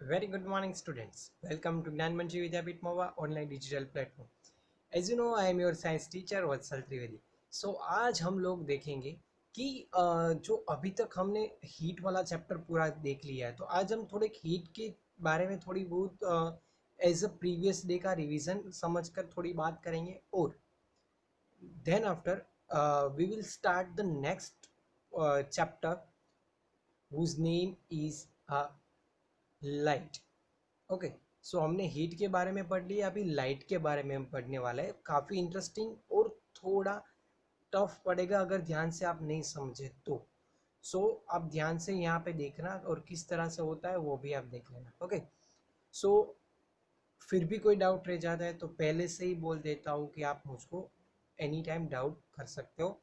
Very good morning, students. Welcome to Gyanmanji Vidyapit Mova online digital platform. As you know, I am your science teacher Vatsal Trivedi. So आज हम लोग देखेंगे कि जो अभी तक हमने हीट वाला चैप्टर पूरा देख लिया है, तो आज हम थोड़े हीट के बारे में थोड़ी बहुत एज अ प्रीवियस डे का रिवीजन समझकर थोड़ी बात करेंगे और then after we will start the next chapter whose name is light. Okay. So हमने हीट के बारे में पढ़ लिया, अभी लाइट के बारे में हम पढ़ने वाले हैं. काफ़ी इंटरेस्टिंग और थोड़ा टफ पड़ेगा अगर ध्यान से आप नहीं समझे तो. सो आप ध्यान से यहाँ पे देखना और किस तरह से होता है वो भी आप देख लेना. ओके. सो फिर भी कोई डाउट रह जाता है तो पहले से ही बोल देता हूँ कि आप मुझको एनी टाइम डाउट कर सकते हो.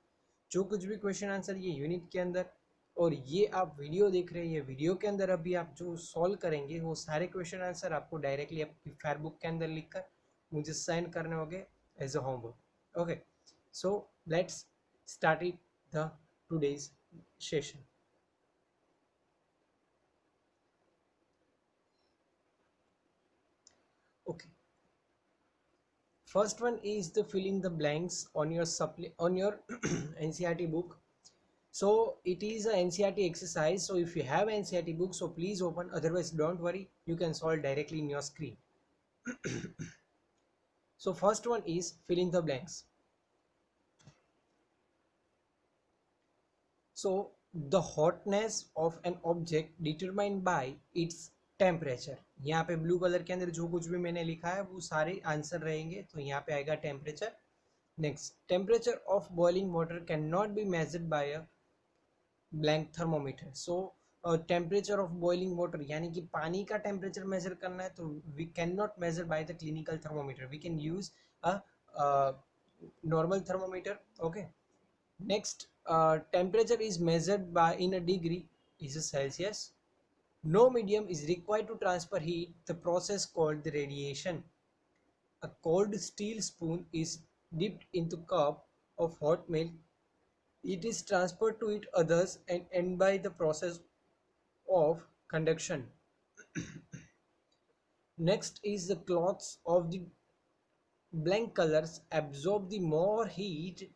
जो कुछ भी क्वेश्चन आंसर ये यूनिट के अंदर और ये आप वीडियो देख रहे हैं, ये वीडियो के अंदर अभी आप जो सॉल्व करेंगे वो सारे क्वेश्चन आंसर आपको डायरेक्टली आपकी फेयरबुक के अंदर लिखकर मुझे सेंड करने होंगे as a homework. Okay. So let's start it the today's session. Okay. First one is the filling the blanks on your NCERT book. So it is a NCERT exercise. So if you have NCERT book, so please open. Otherwise, don't worry. You can solve directly in your screen. So first one is filling the blanks. So the hotness of an object determined by its temperature. यहाँ पे blue colour के अंदर जो कुछ भी मैंने लिखा है वो सारे आंसर रहेंगे. तो यहाँ पे आएगा temperature. Next, temperature of boiling water can not be measured by a blank thermometer. So temperature of boiling water यानी कि पानी का टेम्परेचर मेजर करना है तो we can not measure by the clinical thermometer. We can use a normal thermometer. Okay. Next, temperature is measured by in a degree is a Celsius. No medium is required to transfer heat, the process called the radiation. A cold steel spoon is dipped into cup of hot milk. It is transferred to it others and end by the process of conduction. Next is the cloths of the blank colors absorb the more heat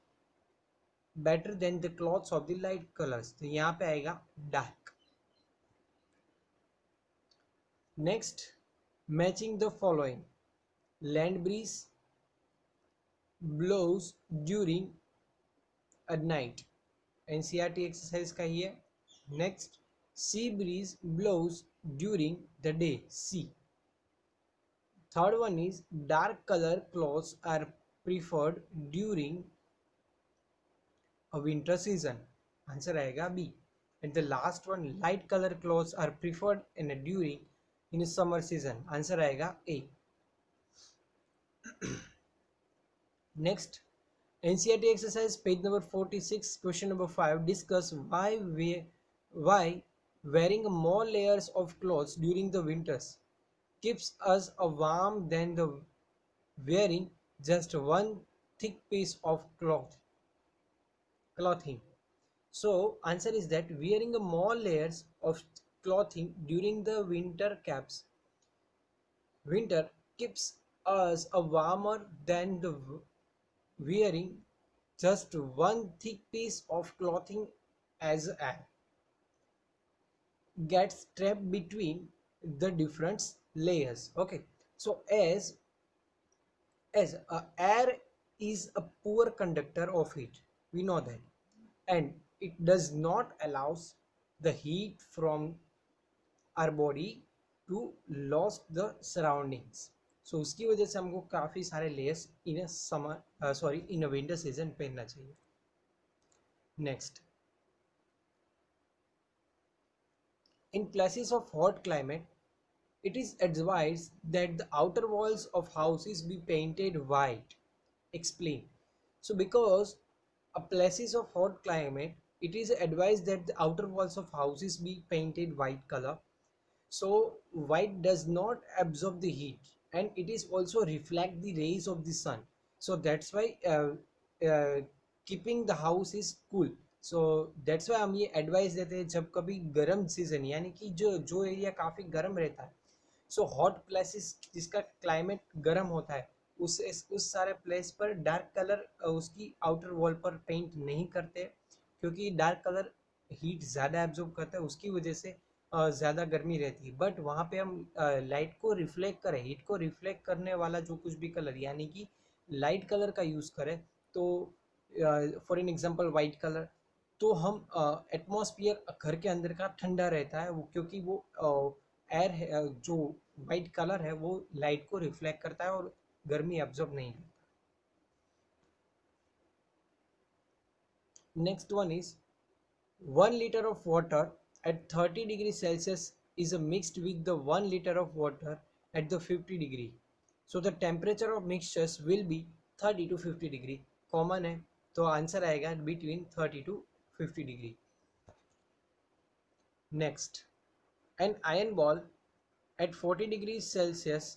better than the cloths of the light colors. तो यहाँ पे आएगा dark. Next, matching the following. Land breeze blows during a night. NCERT exercise का ही है. Next, sea breeze blows during the day. Sea. Third one is dark color clothes are preferred during a winter season. Answer आएगा B. And the last one, light color clothes are preferred during in summer season. Answer आएगा A. Next, NCERT exercise page number 46, question number 5. Discuss why wearing more layers of clothes during the winters keeps us warm than the wearing just one thick piece of clothing. So answer is that wearing more layers of clothing during the winter keeps us warmer than the wearing just one thick piece of clothing as air gets trapped between the different layers. Okay. So as air is a poor conductor of heat, we know that, and it does not allows the heat from our body to lose the surroundings. So उसकी वजह से हमको काफ़ी सारे layers in a summer in a winter season पहनना चाहिए. Next, in places of hot climate, it is advised that the outer walls of houses be painted white. Explain. So because a places of hot climate, it is advised that the outer walls of houses be painted white color. So white does not absorb the heat and it is also reflect the rays of the sun. So that's why keeping the house is cool. So that's why हम ये advice देते हैं जब कभी गर्म season यानी कि जो एरिया काफ़ी गर्म रहता है सो हॉट प्लेसेस जिसका क्लाइमेट गर्म होता है उस सारे प्लेस पर डार्क कलर उसकी आउटर वॉल पर पेंट नहीं करते, क्योंकि डार्क कलर हीट ज़्यादा एब्जॉर्ब करता है, उसकी वजह से ज़्यादा गर्मी रहती है। बट वहाँ पे हम लाइट को रिफ्लेक्ट करें, हीट को रिफ्लेक्ट करने वाला जो कुछ भी कलर यानी कि लाइट कलर का यूज़ करें, तो for an example white colour, तो हम एटमॉस्फियर घर के अंदर का ठंडा रहता है वो, क्योंकि वो एयर है जो वाइट कलर है वो लाइट को रिफ्लेक्ट करता है और गर्मी एब्जॉर्ब नहीं करता। Next one is 1 liter of water at 30 degrees Celsius is mixed with the 1 liter of water at the 50 degree. So the temperature of mixtures will be 30 to 50 degree. Common है तो answer आएगा between 30 to 50 degree. Next, an iron ball at 40 degrees Celsius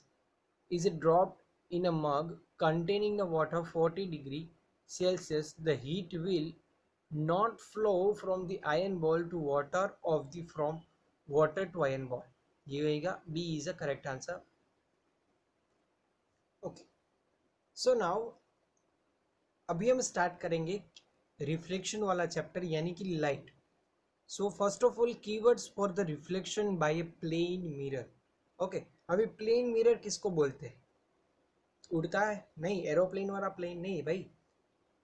is dropped in a mug containing the water 40 degree Celsius. The heat will not flow from the iron ball to water of the from water to iron ball. ये होगा B is the correct answer. Okay, so now अभी हम start करेंगे reflection वाला chapter यानी कि light. So first of all keywords for the reflection by a plane mirror. Okay, अभी plane mirror किसको बोलते हैं? उड़ता है? नहीं, एरोप्लेन वाला प्लेन नहीं भाई.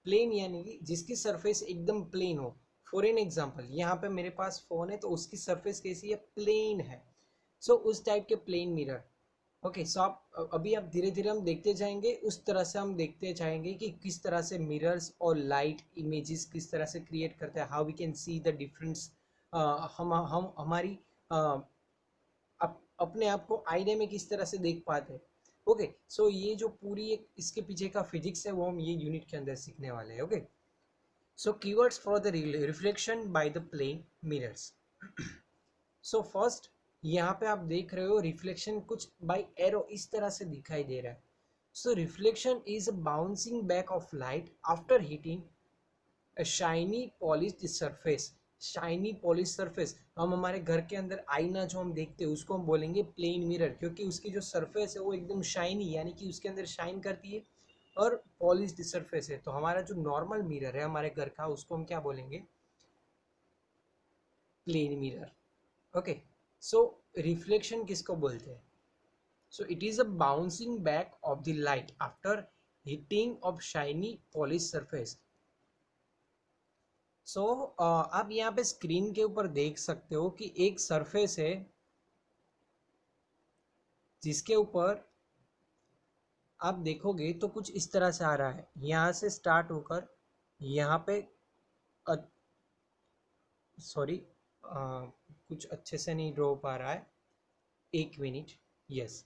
प्लेन यानी कि जिसकी सरफेस एकदम प्लेन हो. फॉर एन एग्जांपल, यहाँ पे मेरे पास फोन है तो उसकी सरफेस कैसी है? प्लेन है. सो उस टाइप के प्लेन मिरर. ओके, सो आप अभी आप धीरे धीरे हम देखते जाएंगे, उस तरह से हम देखते जाएंगे कि किस तरह से मिरर्स और लाइट इमेजेस किस तरह से क्रिएट करते हैं, how we can see the difference. हम हमारी अपने आप को आईने में किस तरह से देख पाते हैं. ओके, सो ये जो पूरी एक इसके पीछे का फिजिक्स है वो हम ये यूनिट के अंदर सीखने वाले हैं. Okay, so keywords for the reflection by the plane mirrors. So first, यहाँ पे आप देख रहे हो रिफ्लेक्शन कुछ बाय एरो इस तरह से दिखाई दे रहा है. So reflection is a bouncing back of light after hitting a shiny polished surface. Shiny polish surface, हम हमारे घर के अंदर आईना जो हम देखते हैं उसको हम बोलेंगे प्लेन मिरर, क्योंकि उसकी जो सरफेस है वो एकदम शाइनी यानी कि उसके अंदर शाइन करती है और पॉलिश्ड सरफेस है. तो हमारा जो नॉर्मल मिरर है हमारे घर का उसको हम क्या बोलेंगे? Plane mirror. Okay, so reflection किसको बोलते हैं? So it is a bouncing back of the light after hitting of shiny polish surface. So आप यहाँ पे स्क्रीन के ऊपर देख सकते हो कि एक सरफेस है जिसके ऊपर आप देखोगे तो कुछ इस तरह से आ रहा है, यहाँ से स्टार्ट होकर यहाँ पे. सॉरी, कुछ अच्छे से नहीं ड्रॉ पा रहा है, एक मिनट. यस,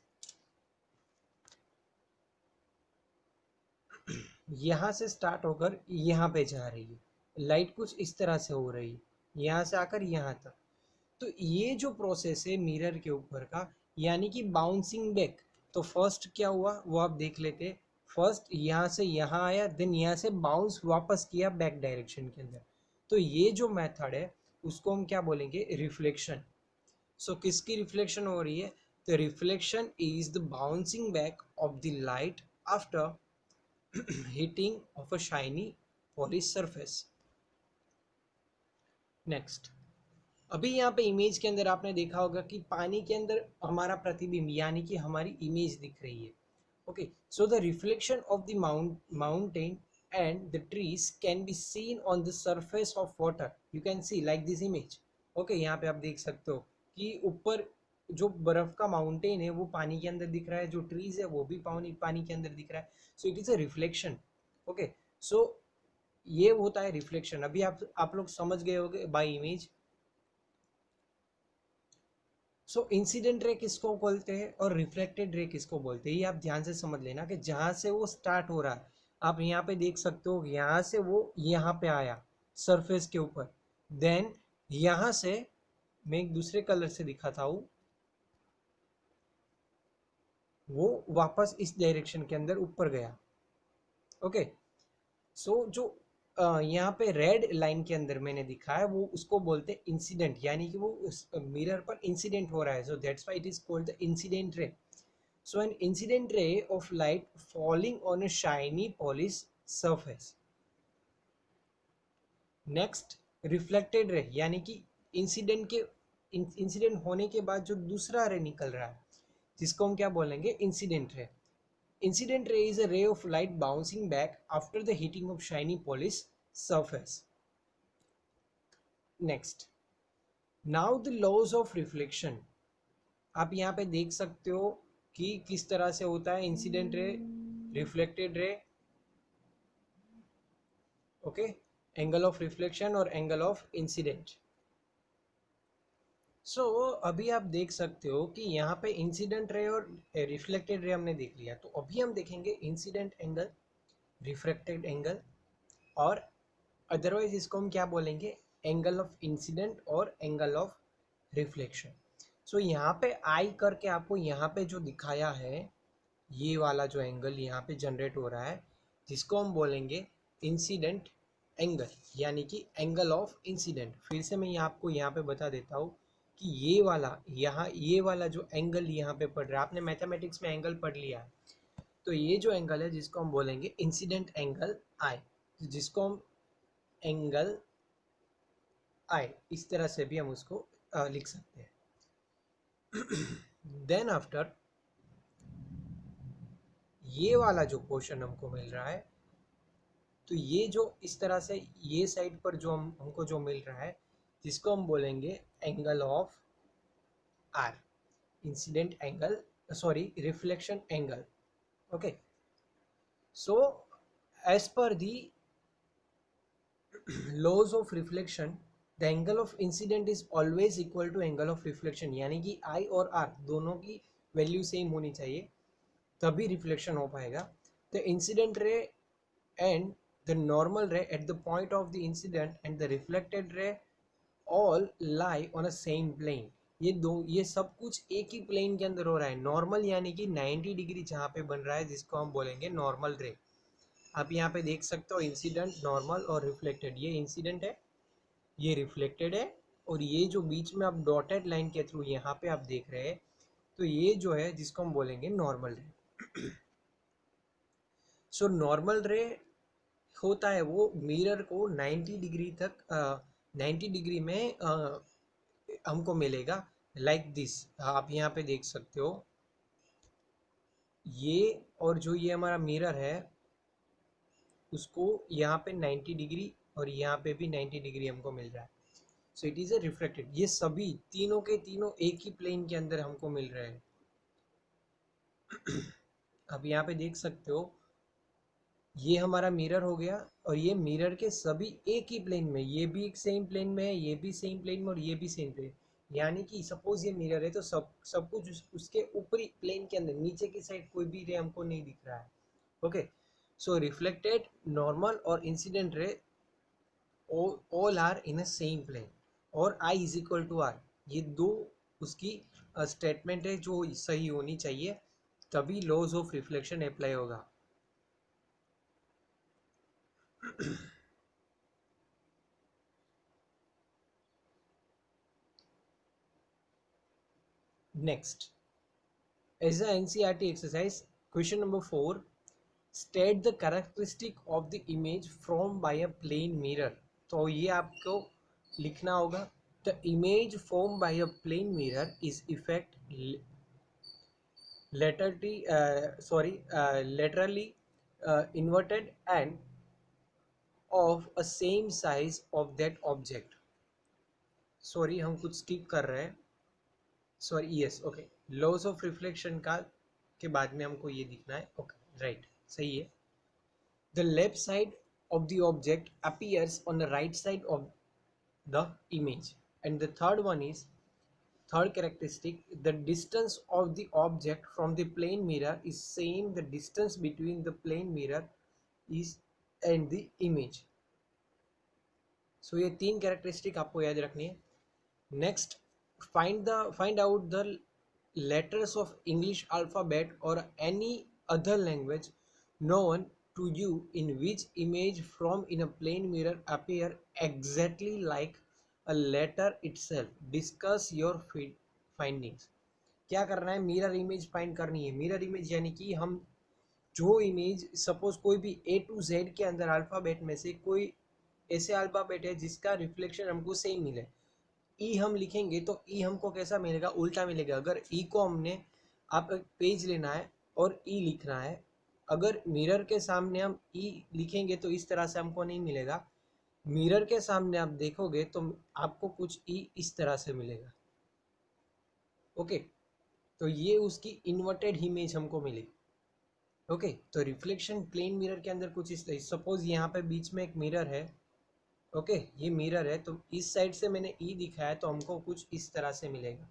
यहाँ से स्टार्ट होकर यहाँ पे जा रही है, लाइट कुछ इस तरह से हो रही है, यहाँ से आकर यहाँ तक. तो ये जो प्रोसेस है मिरर के ऊपर का यानी कि बाउंसिंग बैक. तो फर्स्ट क्या हुआ वो आप देख लेते. फर्स्ट यहाँ से यहाँ आया, देन यहाँ से बाउंस वापस किया बैक डायरेक्शन के अंदर. तो ये जो मेथड है उसको हम क्या बोलेंगे? रिफ्लेक्शन. सो किसकी रिफ्लेक्शन हो रही है? तो reflection is the bouncing back of the light after hitting of a shiny polish surface. Next, अभी यहाँ पे इमेज के अंदर आपने देखा होगा कि पानी के अंदर हमारा प्रतिबिंब यानी कि हमारी इमेज दिख रही है. Okay, so the reflection of the mountain and the trees can be seen on the surface of water. You can see like this image. Okay, यहाँ पे आप देख सकते हो कि ऊपर जो बर्फ का माउंटेन है वो पानी के अंदर दिख रहा है, जो ट्रीज है वो भी पानी पानी के अंदर दिख रहा है. So it is a reflection. Okay, so ये होता है रिफ्लेक्शन. अभी आप लोग समझ गए होंगे बाय इमेज. सो इंसिडेंट रे किसको बोलते हैं और रिफ्लेक्टेड रे किसको बोलते हैं, ये आप ध्यान से समझ लेना कि जहाँ से वो स्टार्ट हो रहा है आप यहाँ पे देख सकते हो, यहाँ से वो यहाँ पे आया सरफेस के ऊपर, देन यहाँ से मैं एक दूसरे कलर से दिखाता हूँ, वो वापस इस डायरेक्शन के अंदर ऊपर गया. ओके, सो जो यहाँ पे रेड लाइन के अंदर मैंने दिखा है वो उसको बोलते हैं इंसिडेंट, यानी कि वो उस मिरर पर इंसिडेंट हो रहा है, so that's why it is called the incident ray. So an incident ray of light falling on a shiny polish surface. Next, reflected ray, यानी कि इंसिडेंट होने के बाद जो दूसरा रे निकल रहा है जिसको हम क्या बोलेंगे, incident ray. Incident ray is a ray of light bouncing back after the heating of shiny polished surface. Next, now the laws of reflection. आप यहाँ पे देख सकते हो कि किस तरह से होता है incident ray, reflected ray, okay, angle of reflection और एंगल ऑफ इंसिडेंट. सो अभी आप देख सकते हो कि यहाँ पे इंसिडेंट रे और रिफ्लेक्टेड रे हमने देख लिया, तो अभी हम देखेंगे इंसिडेंट एंगल, रिफ्लेक्टेड एंगल, और अदरवाइज इसको हम क्या बोलेंगे, एंगल ऑफ इंसिडेंट और एंगल ऑफ रिफ्लेक्शन. सो यहाँ पे आई करके आपको यहाँ पे जो दिखाया है, ये वाला जो एंगल यहाँ पे जनरेट हो रहा है जिसको हम बोलेंगे इंसिडेंट एंगल, यानी कि एंगल ऑफ इंसिडेंट. फिर से मैं आपको यहाँ पे बता देता हूँ कि ये वाला जो एंगल यहाँ पे पढ़ रहा है, आपने मैथमेटिक्स में एंगल पढ़ लिया है, तो ये जो एंगल है जिसको हम बोलेंगे इंसिडेंट एंगल आई, जिसको हम एंगल आई इस तरह से भी हम उसको लिख सकते हैं. देन आफ्टर ये वाला जो पोर्शन हमको मिल रहा है, तो ये जो इस तरह से ये साइड पर जो हमको जो मिल रहा है जिसको हम बोलेंगे angle of R, incident angle, sorry reflection angle. Okay, so as per the laws of reflection, the angle of incident is always equal to angle of reflection, यानी कि I और R दोनों की वैल्यू सेम होनी चाहिए तभी reflection हो पाएगा. The incident ray and the normal ray at the point of the incident and the reflected ray all lie on a same plane. ये सब कुछ एक ही प्लेन के अंदर हो रहा है. नॉर्मल यानी कि 90 डिग्री जहाँ पे बन रहा है जिसको हम बोलेंगे नॉर्मल रे. आप यहाँ पे देख सकते हो इंसिडेंट, नॉर्मल और रिफ्लेक्टेड. ये इंसिडेंट है, ये रिफ्लेक्टेड है, और ये जो बीच में आप डॉटेड लाइन के थ्रू यहाँ पे आप देख रहे हैं, तो ये जो है जिसको हम बोलेंगे नॉर्मल रे. सो नॉर्मल रे होता है वो मिरर को 90 डिग्री तक 90 डिग्री में हमको मिलेगा लाइक दिस. आप यहाँ पे देख सकते हो ये, और जो ये हमारा मिरर है उसको यहाँ पे 90 डिग्री और यहाँ पे भी 90 डिग्री हमको मिल रहा है. So it is a reflected. ये सभी तीनों के तीनों एक ही प्लेन के अंदर हमको मिल रहे हैं. अब यहाँ पे देख सकते हो ये हमारा मिरर हो गया, और ये मिरर के सभी एक ही प्लेन में, ये भी एक सेम प्लेन में है, ये भी सेम प्लेन में, और ये भी सेम प्लेन. यानी कि सपोज ये मिरर है तो सब कुछ उसके ऊपरी प्लेन के अंदर, नीचे की साइड कोई भी रे हमको नहीं दिख रहा है. ओके, सो रिफ्लेक्टेड, नॉर्मल और incident ray all are in a same plane, और I is equal to R, ये दो उसकी स्टेटमेंट है जो सही होनी चाहिए तभी लॉज ऑफ रिफ्लेक्शन अप्लाई होगा. Next, as a NCERT exercise, question number 4, state the characteristic of the image formed by a plane mirror. तो ये आपको लिखना होगा. The image formed by a plane mirror is effect laterally inverted and of a same size of that object. Sorry हम कुछ skip कर रहे हैं. Sorry, yes, okay, laws of reflection का के बाद में हमको ये दिखना है. ओके, राइट, सही है. The left side of the object appears on the right side of the image. And the third characteristic, the distance of the object from the plane mirror is same the distance between the plane mirror is and the image. So ये तीन characteristic आपको याद रखनी है. Next, find out the letters of English alphabet or any other language known to you in which image from in a plane mirror appear exactly like a letter itself. Discuss your findings. क्या करना है, mirror image find करनी है. Mirror image यानी कि हम जो image suppose कोई भी ए टू जेड के अंदर अल्फ़ाबेट में से कोई ऐसे अल्फ़ाबेट है जिसका रिफ्लेक्शन हमको सेम मिले. ई हम लिखेंगे तो ई हमको कैसा मिलेगा, उल्टा मिलेगा. अगर ई को हमने आप एक पेज लेना है और ई लिखना है, अगर मिरर के सामने हम ई लिखेंगे तो इस तरह से हमको नहीं मिलेगा. मिरर के सामने आप देखोगे तो आपको कुछ ई इस तरह से मिलेगा. ओके, तो ये उसकी इन्वर्टेड इमेज हमको मिली. ओके, तो रिफ्लेक्शन प्लेन मिरर के अंदर कुछ इस तरह, सपोज यहाँ पे बीच में एक मिरर है. ओके, ये मिरर है तो इस साइड से मैंने ई दिखाया तो हमको कुछ इस तरह से मिलेगा.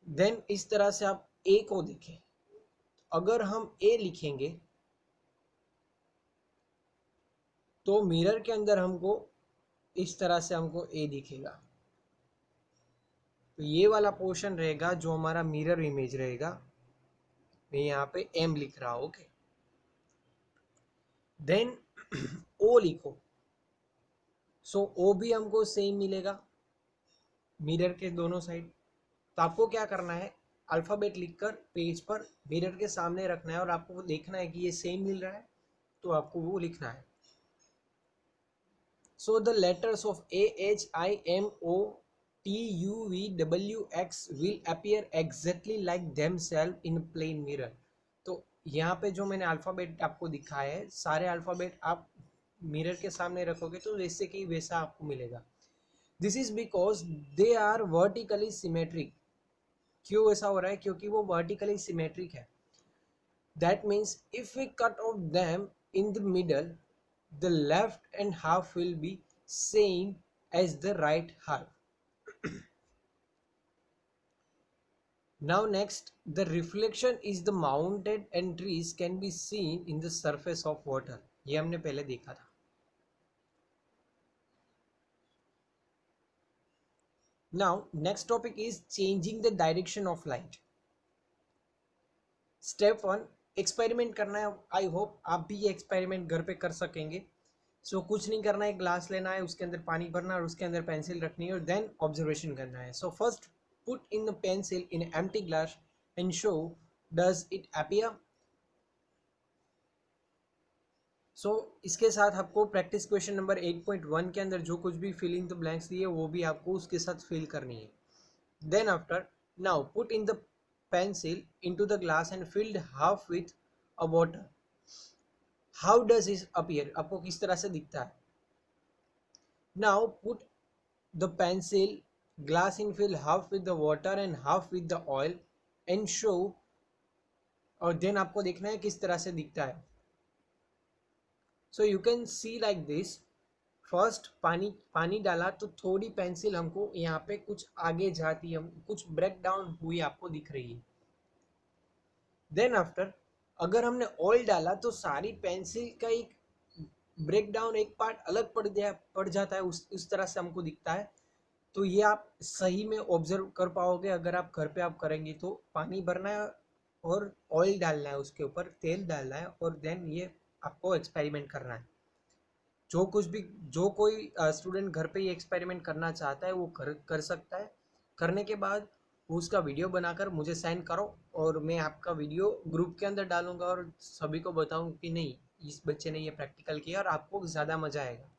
देन इस तरह से आप ए को देखें, अगर हम ए लिखेंगे तो मिरर के अंदर हमको इस तरह से हमको ए दिखेगा. तो ये वाला पोर्शन रहेगा जो हमारा मिरर इमेज रहेगा. मैं यहाँ पे एम लिख रहा हूँ. ओके, देन ओ लिखो. सो ओ भी हमको सेम मिलेगा मिरर के दोनों साइड. तो आपको क्या करना है, अल्फ़ाबेट लिखकर पेज पर मिरर के सामने रखना है और आपको वो देखना है कि ये सेम मिल रहा है तो आपको वो लिखना है. So the letters of A H I M O T U V W X will appear exactly like themselves in plane mirror. तो यहाँ पे जो मैंने अल्फ़ाबेट आपको दिखाया है, सारे अल्फ़ाबेट आप मिरर के सामने रखोगे तो जैसे कि वैसा आपको मिलेगा. This is because they are vertically symmetric. क्यों ऐसा हो रहा है, क्योंकि वो वर्टिकली सिमेट्रिक है. That means if we cut off them in the middle, the left and half will be same as the right half. Now next, the reflection is the mounted entries can be seen in the surface of water. ये हमने पहले देखा था. Now next topic is changing the direction of light. Step 1, experiment करना है. I hope आप भी ये एक्सपेरिमेंट घर पे कर सकेंगे. सो कुछ नहीं करना है, ग्लास लेना है, उसके अंदर पानी भरना है और उसके अंदर पेंसिल रखनी है और देन ऑब्जर्वेशन करना है. So first put in the pencil in empty glass and show does it appear. So इसके साथ आपको प्रैक्टिस क्वेश्चन नंबर 8.1 के अंदर जो कुछ भी फिल इन द ब्लैंक्स दिए वो भी आपको उसके साथ फिल करनी है. Then after, now put in the pencil into the glass and filled half with a water. How does it appear? आपको किस तरह से दिखता है. Now put the pencil glass in fill half with the water and half with the oil and show. और then आपको देखना है किस तरह से दिखता है. So you can see like this. First पानी डाला तो थोड़ी पेंसिल हमको यहाँ पे कुछ आगे जाती है, कुछ ब्रेक डाउन हुई आपको दिख रही है. देन आफ्टर, अगर हमने ऑयल डाला तो सारी पेंसिल का एक ब्रेक डाउन, एक पार्ट अलग पड़ जाता है, उस तरह से हमको दिखता है. तो ये आप सही में ऑब्जर्व कर पाओगे अगर आप घर पे आप करेंगे. तो पानी भरना है और ऑयल डालना है, उसके ऊपर तेल डालना है और देन ये आपको एक्सपेरिमेंट करना है. जो कोई स्टूडेंट घर पे ये एक्सपेरिमेंट करना चाहता है वो कर सकता है. करने के बाद उसका वीडियो बनाकर मुझे सेंड करो और मैं आपका वीडियो ग्रुप के अंदर डालूंगा और सभी को बताऊं कि नहीं, इस बच्चे ने ये प्रैक्टिकल किया और आपको ज़्यादा मजा आएगा.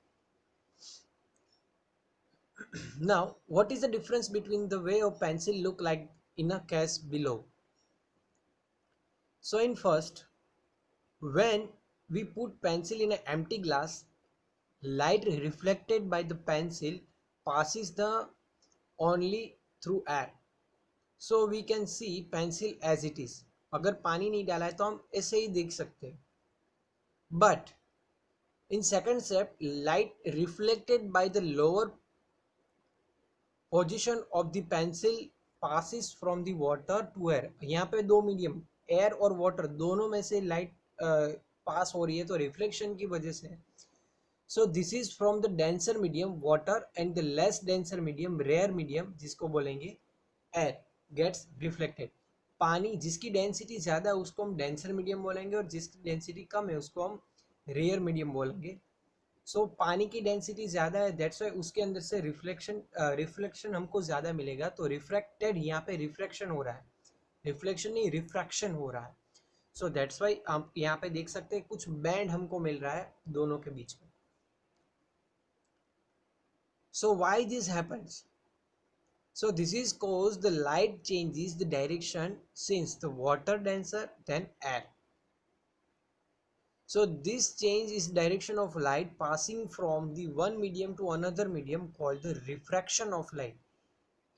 Now, what is the difference between the way a pencil look like in a case below? So in first, when we put pencil in an empty glass, light reflected by the pencil passes the only through air. So we can see pencil as it is. अगर पानी नहीं डाला है तो हम ऐसे ही देख सकते हैं. But in second step, light reflected by the lower position of the pencil passes from the water to air. यहाँ पे दो मीडियम, एयर और वाटर, दोनों में से लाइट पास हो रही है तो रिफ्लेक्शन की वजह से. So this is from the denser medium water and the less denser medium rare medium जिसको बोलेंगे air gets reflected. पानी जिसकी डेंसिटी ज़्यादा है उसको हम डेंसर मीडियम बोलेंगे, और जिसकी डेंसिटी कम है उसको हम रेयर मीडियम बोलेंगे। सो पानी की डेंसिटी ज़्यादा है, दैट्स वाई उसके अंदर से रिफ्लेक्शन हमको ज़्यादा मिलेगा। तो रिफ्रैक्टेड, यहाँ पे रिफ्लेक्शन हो रहा है, रिफ्लेक्शन नहीं रिफ्रैक्शन हो रहा है। सो दैट्स वाई आप यहाँ पे देख सकते हैं कुछ बैंड हमको मिल रहा है दोनों के बीच में। So why this happens? So this is cause the light changes the direction since the water denser than air. So this change is direction of light passing from the one medium to another medium called the refraction of light.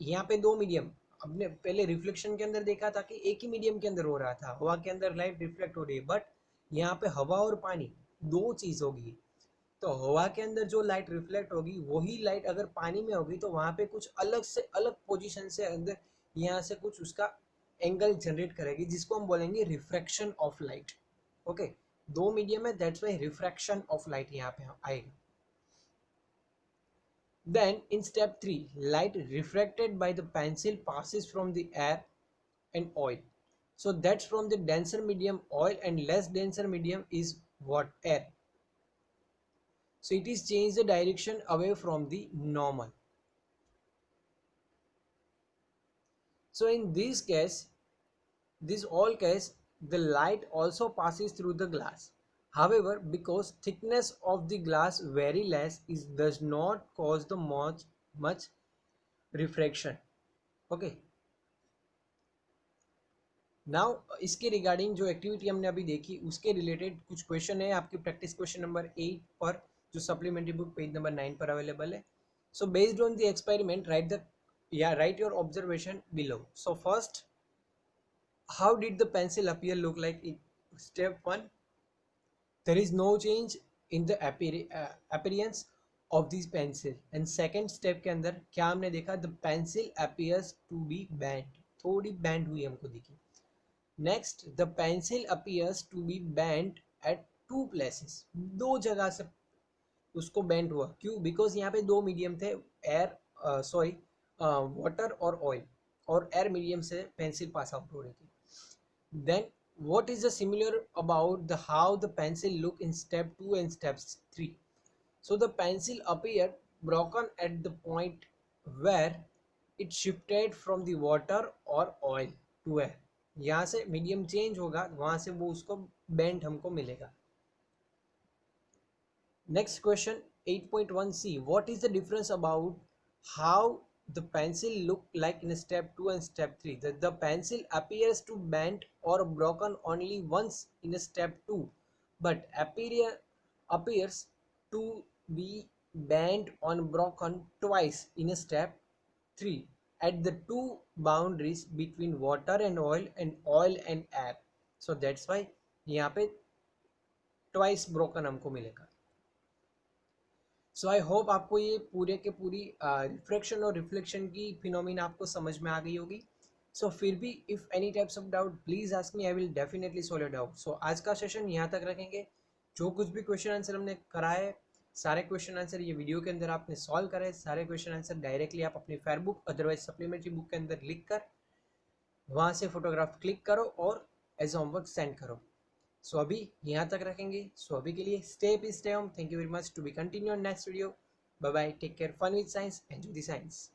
यहाँ पे दो medium, हमने पहले reflection के अंदर देखा था कि एक ही मीडियम के अंदर हो रहा था, हवा के अंदर लाइट रिफ्लेक्ट हो रही है, बट यहाँ पे हवा और पानी दो चीज होगी। तो हवा के अंदर जो लाइट रिफ्लेक्ट होगी वही लाइट अगर पानी में होगी तो वहां पे कुछ अलग से अलग पोजीशन से अंदर यहाँ से कुछ उसका एंगल जनरेट करेगी, जिसको हम बोलेंगे रिफ्रैक्शन ऑफ लाइट। ओके, दो मीडियम है, that's why refraction of light यहाँ पे आएगा। Then in step 3, light refracted by the pencil passes from the air and oil. So that's from the denser medium oil, and less denser medium is what? Air. So it is change the direction away from the normal. So in this all case, the light also passes through the glass. However, because thickness of the glass very less, it does not cause the much refraction. Okay. Now इसके regarding जो activity हमने अभी देखी उसके related कुछ question है आपकी practice question number 8 पर, जो सप्लीमेंट्री बुक पेज नंबर 9 पर अवेलेबल है। So based on the experiment write your observation below. So first, how did the pencil appear look like in step 1? There is no change in the appearance of this pencil. And second step के अंदर क्या हमने देखा? The pencil appears to be bend, थोड़ी bend हुई हमको दिखी। Next, the pencil appears to be bent at two places, दो जगह से उसको बेंट हुआ। क्यों? बिकॉज यहाँ पे दो मीडियम थे, एयर सॉरी वाटर और ऑयल, और एयर मीडियम से पेंसिल पास आउट हो रही थी। Then what is the similar about the how the pencil look in step 2 and step 3? So the pencil appeared broken at the point where it shifted from the water or oil to air. यहाँ से medium change होगा, वहां से वो उसको bend हमको मिलेगा। Next question 8.1c, what is the difference about how the pencil look like in step 2 and step 3? The pencil appears to bend or broken only once in step 2, but appears to be bent or broken twice in step 3 at the two boundaries between water and oil and air. So that's why यहाँ पे twice broken हमको मिलेगा। सो I hope आपको ये पूरे के पूरी refraction और रिफ्लेक्शन की फिनोमिना आपको समझ में आ गई होगी। सो फिर भी if any types of doubt please ask me, I will definitely solve your doubt. So आज का सेशन यहाँ तक रखेंगे। जो कुछ भी क्वेश्चन आंसर हमने कराए, सारे क्वेश्चन आंसर ये वीडियो के अंदर आपने सॉल्व करे। सारे क्वेश्चन आंसर डायरेक्टली आप अपनी fair book otherwise supplementary book के अंदर लिख कर वहाँ से फोटोग्राफ क्लिक करो और एज होमवर्क सेंड करो। सो अभी यहाँ तक रखेंगे। सो अभी के लिए stay home. Thank you very much. To be continue on next video. Bye bye. Take care. Fun with science. Enjoy the science.